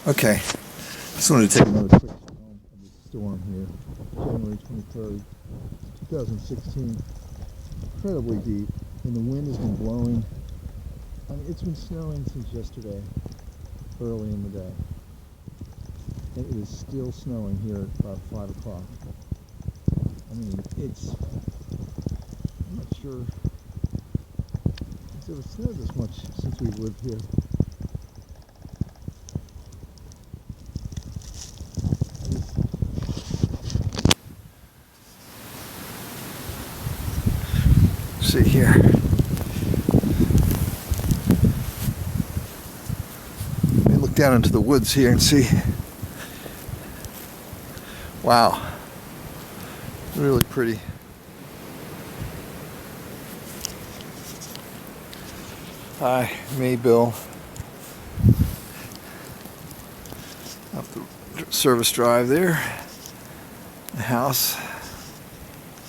Okay, just wanted to take another quick film of the storm here. January 23rd, 2016. Incredibly deep, and the wind has been blowing. I mean, it's been snowing since yesterday, early in the day. And it is still snowing here at about 5 o'clock. I mean, I'm not sure it's ever snowed this much since we've lived here. See here. Let me look down into the woods here and see. Wow. Really pretty. Hi, Maybill. Up the service drive there. The house.